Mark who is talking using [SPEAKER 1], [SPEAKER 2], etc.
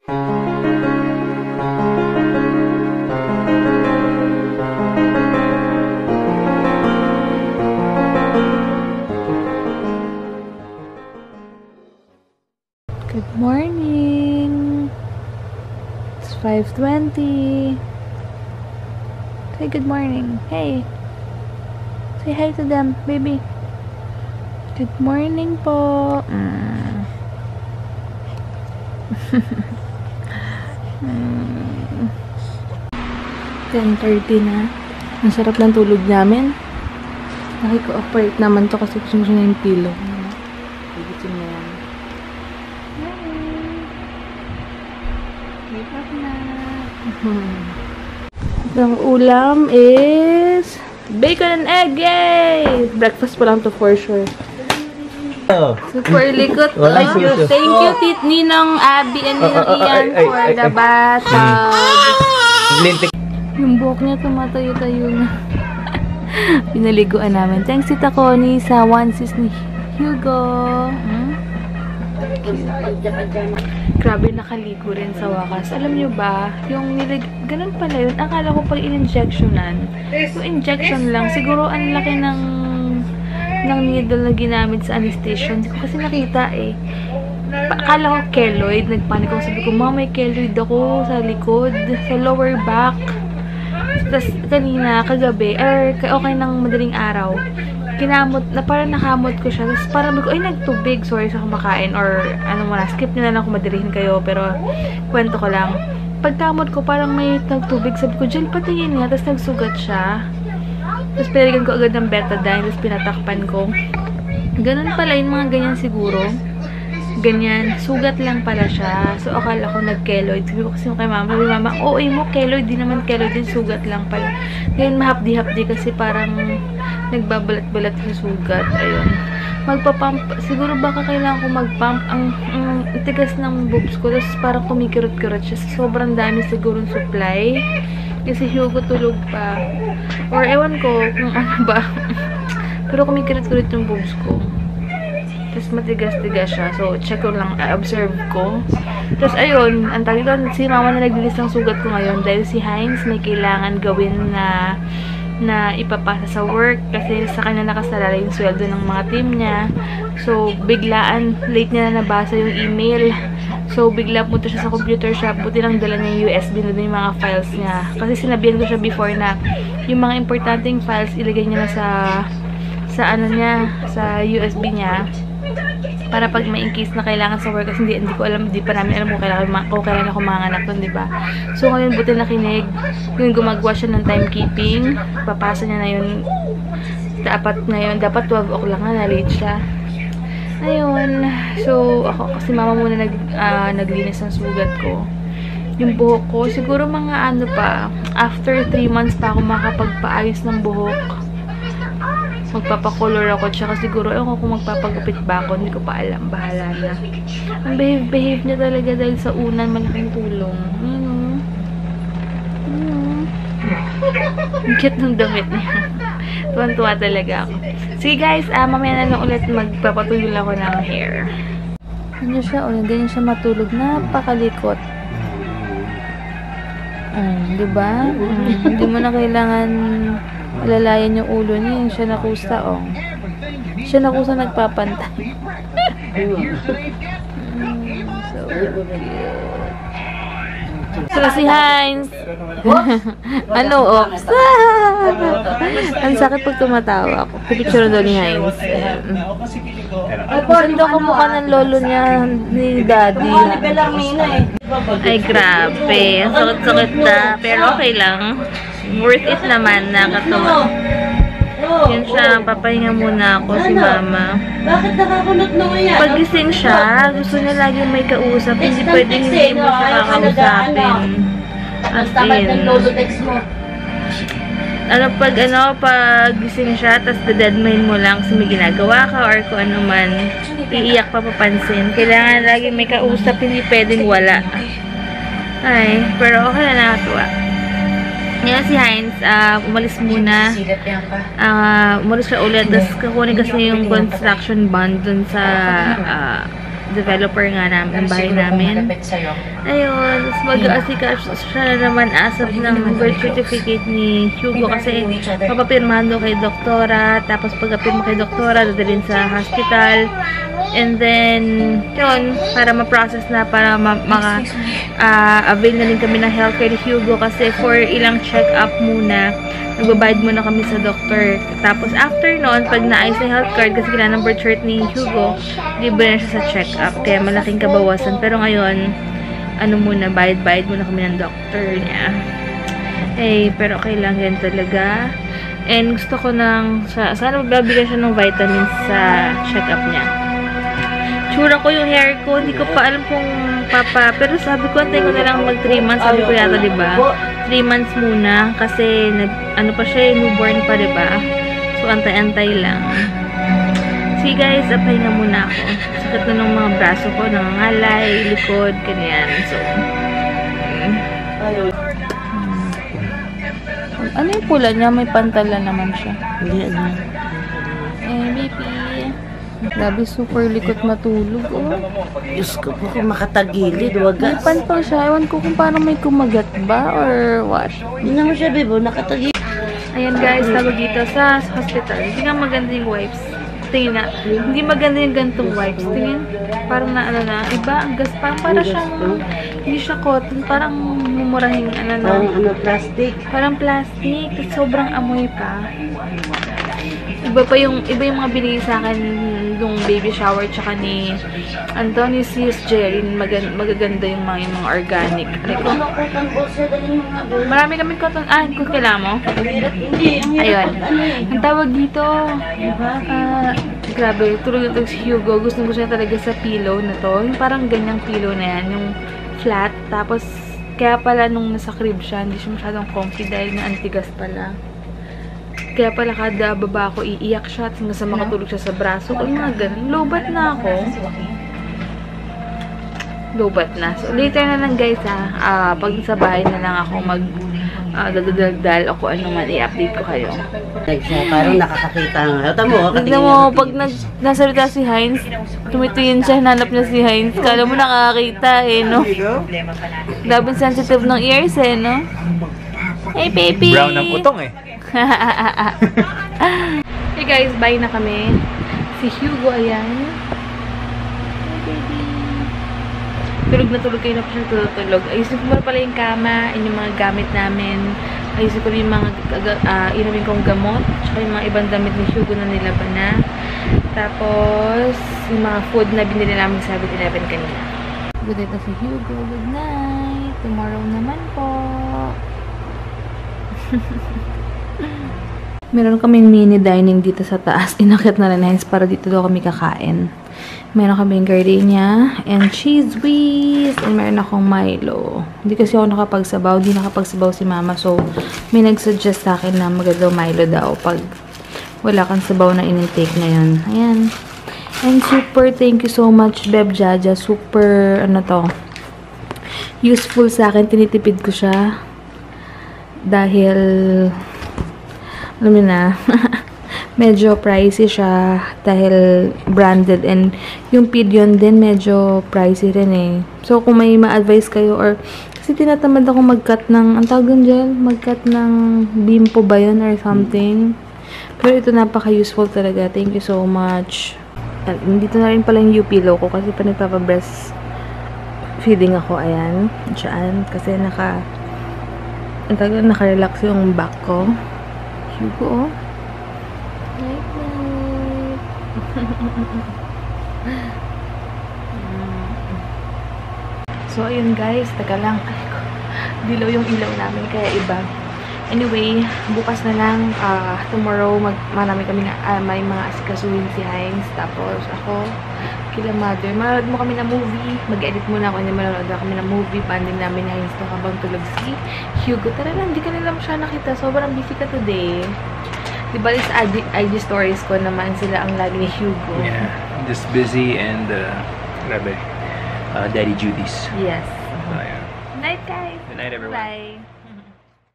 [SPEAKER 1] Good morning! It's 5:20. Say good morning. Hey! Say hi to them, baby. Good morning po. 10:30 na. Ang sarap ng tulog namin. Nakiko-operate naman to kasi gusto na yung pillow. Bigitin na yan. Wake up na. Ang ulam is bacon and egg! Yay! Breakfast pa lang to for sure. Super likot.
[SPEAKER 2] Thank
[SPEAKER 1] you, Ninong Abby and Ninong Ian for the bathtub. Yung buhok niya tumatayo-tayo na. Pinaliguan namin. Thanks, Tita Connie, sa onesies ni Hugo. Grabe, nakaligo rin sa wakas. Alam nyo ba, yung ganun pala yun. Akala ko pag in-injectionan. Yung injection lang, siguro ang laki ng needle na ginamit sa anesthesia. Hindi ko kasi nakita eh. Akala ko keloid. Nagpanik ako. Sabi ko, may keloid ako sa likod, sa lower back. Tapos kanina, kagabi, okay ng madaling araw, kinamot, parang nakamot ko siya. Tapos parang ay nagtubig, sorry sa kumakain, or ano mo na, skip nyo na lang kung madirihin kayo, pero kwento ko lang. Pagkamot ko, parang may nagtubig, sabi ko, Jill, patingin nga, tapos nagsugat siya. Tapos pinaligan ko agad ng betadine, tapos pinatakpan ko. Ganun pala yung mga ganyan siguro. Ganyan, sugat lang pala siya. So, akala ko nag-keloid. Sabi ko kasi kay mama, OA mo, keloid, di naman keloid din, sugat lang pala. Ngayon, mahapdi-hapdi kasi parang nagbabalat-balat sa sugat. Ayun. Magpa-pump. Siguro baka kailangan ko mag-pump. Ang tigas ng boobs ko. Tapos parang kumikirot-kirot siya. Sobrang dami siguro supply. Kasi Hugo tulog pa. Or ewan ko kung ano ba. Pero kumikirot-kirot yung boobs ko. Tapos matigas-tigas siya. So, check ko lang, observe ko. Tapos, ayun, ang tawag doon, si mama na naglilis ng sugat ko ngayon dahil si Heinz may kailangan gawin na ipapasa sa work kasi sa kanya nakasalala yung sweldo ng mga team niya. So, biglaan, late niya na nabasa yung email. So, bigla punta siya sa computer shop. Buti lang dala niya yung USB na yung mga files niya. Kasi sinabihan ko siya before na yung mga importanteng files ilagay niya na sa ano niya, sa USB niya. Para pag may in case na kailangan sa work kasi hindi ko alam, hindi pa namin alam kung kailangan ako manganak doon, diba? So, ngayon, buti nakinig. Ngayon, gumagawa siya ng timekeeping. Papasa niya na yun. Dapat 12 o'clock na late siya. Ayun. So, ako, kasi mama muna naglinis ng sugat ko. Yung buhok ko, siguro mga after 3 months pa ako makapagpaayos ng buhok. Magpapakolor ako, tsaka siguro ewan ko kung magpapagupit ba ako, hindi ko pa alam, bahala na. Ang behave niya talaga dahil sa unan, malaking tulong. Ang cute ng damit niya. Tuwan-tuwa talaga ako. Sige guys, mamaya na lang ulit magpapatulong ako ng hair. Ganyan siya, ganyan siya matulog, napakalikot. Diba? Hindi mo na kailangan alalayan yung ulo niya, siya nakusa, siya nakusa nagpapantay. So cute. So si Heinz, oops. Ang sakit pag tumatawa ako. Pipicture daw ni Heinz. Saan daw kamukha ng lolo niya, ni Daddy. Ay, grabe. Sakit-sakit na. Pero okay lang. Worth it naman, nakatuwa. Yan siya, papahinga muna ako si mama.
[SPEAKER 3] Bakit nakakunot na ngayon?
[SPEAKER 1] Pag-gising siya, gusto niya lagi may kausap. Hindi pwedeng hindi mo siya kakausapin. As in, pag gising siya, tas deadmine mo lang kasi may ginagawa ka or kung ano man, iiyak pa papansin. Kailangan lagi may kausap, hindi pwedeng wala. Ay, pero okay na, nakatuwa. Ngayon si Heinz, umalis muna. Umalis siya ulit. Tapos kukunin kasi yung construction bond dun sa developer nga namin, ng bahay namin. Ayun, tapos mag-aasikaso siya na naman asap ng birth certificate ni Hugo kasi papapirmahan doon kay doktora, tapos pagkapirma kay doktora, dadalhin sa hospital. And then, yun, para ma-process na, para avail na din kami ng healthcare ni Hugo kasi for ilang check-up muna, nagbabayad muna kami sa doctor. Tapos, after nun, pag naayos na health card, kasi kailangan ng birth cert ni Hugo, libre na siya sa check-up. Kaya malaking kabawasan. Pero ngayon, ano muna, bayad-bayad muna kami ng doctor niya. Eh, pero okay lang yan talaga. And gusto ko sana magbabigay siya ng vitamins sa check-up niya. Tsura ko yung hair ko, hindi ko pa alam kung pero sabi ko, antay ko na lang mag 3 months, sabi ko yata, diba? 3 months muna, kasi ano pa siya, newborn pa, diba? So, antay-antay lang. See guys, apay nga muna ako. Sakit na ng mga braso ko, nangangalay, likod, ganyan. So, ano yung pula niya? May pantalan naman siya.
[SPEAKER 3] Hindi, ano.
[SPEAKER 1] Baby. Grabe, super likot matulog, oh.
[SPEAKER 3] Diyos ko po, kung makatagilid,
[SPEAKER 1] May
[SPEAKER 3] wagas.
[SPEAKER 1] pantol siya. Ewan ko kung parang may kumagat ba or what.
[SPEAKER 3] Hindi naman siya, bebo, nakatagilid.
[SPEAKER 1] Ayan guys, tawag dito sa hospital. Hindi nga maganda yung wipes. Tingin na. Hindi maganda yung gantong wipes. Tingin. Parang na, iba. Ang gas. Parang siyang, hindi siya cotton. Parang mumurahing,
[SPEAKER 3] Parang plastic.
[SPEAKER 1] Parang plastic. Tapos sobrang amoy pa. Iba yung mga binigay sa akin nung baby shower tsaka ni Anthony Sis Jerry. Magaganda yung mga organic. Marami kaming cotton. Kung kailangan mo. Ayun. Ang tawag dito, grabe, tulog na si Hugo. Gusto niya talaga sa pillow na to. Yung parang ganyang pillow na yan. Yung flat. Tapos, kaya pala nung nasa crib siya, hindi siya masyadong comfy dahil na antigas pala. Kaya pala kada baba ako iiyak siya at hanggang sa makatulog siya sa braso ko. Mga ganun. Lobat na ako. Lobat na. So, later na lang guys pag sa bahay na lang ako dadaldal ako ano man, i-update ko kayo.
[SPEAKER 3] Parang nakakakita nga.
[SPEAKER 1] Tignan mo, pag nasalita si Heinz, tumituyin siya, hinanap niya si Heinz. Kala mo nakakakita no? Labing sensitive ng ears no? Hey baby!
[SPEAKER 2] Brown ang putong
[SPEAKER 1] Hey guys, bye na kami. Si Hugo, ayan. Hey baby. Tulog na tulog kayo na po siya tulog. Ayusin ko muna pala yung kama, yung mga gamit namin. Ayusin ko yung mga inamin kong gamot. Tsaka yung mga ibang damit ni Hugo na nilaban na. Tapos, yung mga food na binili namin sa 7-Eleven kanina. Good night na si Hugo. Good night. Tomorrow naman po. Meron kaming mini dining dito sa taas. Inakit na rin para dito daw kami kakain. Meron kaming gardenia and cheese whiz. And meron akong Milo. Hindi kasi ako nakapagsabaw. Hindi nakapagsabaw si mama. So, may nagsuggest sa akin na maganda Milo daw pag wala kang sabaw na in-intake ngayon. Ayan. And super thank you so much, Beb Jaja. Super, useful sa akin. Tinitipid ko siya. Dahil alam mo na, medyo pricey siya dahil branded and yung Pidion din medyo pricey rin So, kung may ma-advise kayo or kasi tinatamad ako mag-cut ng, ang tawag dyan, mag-cut ng Bimpo ba yun or something. Pero ito napaka-useful talaga. Thank you so much. At dito na rin pala yung U-pillow ko kasi pa nagpapa-breast feeding ako. Ayan. Diyan. Kasi naka-relax yung back ko. Hugo, oh. Night, night. So, ayun guys. Taga lang. Dilaw yung ilaw namin. Kaya iba. Anyway, bukas na lang. Tomorrow, marami kami may mga asikasuhin si Heinz. Tapos, ako, kila mother. Manood mo kami na movie. Mag-edit muna ako. Hindi manood kami na movie. Banding namin na Heinz to habang tulog si Hugo. Tara lang, hindi ka na lang siya nakita. Sobrang busy ka today. Diba sa IG stories ko naman sila ang lagi ni Hugo.
[SPEAKER 2] Yeah, just busy and grabe, daddy duties.
[SPEAKER 1] Yes.
[SPEAKER 2] So, yeah.
[SPEAKER 1] Night guys.
[SPEAKER 2] Good night everyone.
[SPEAKER 1] Bye.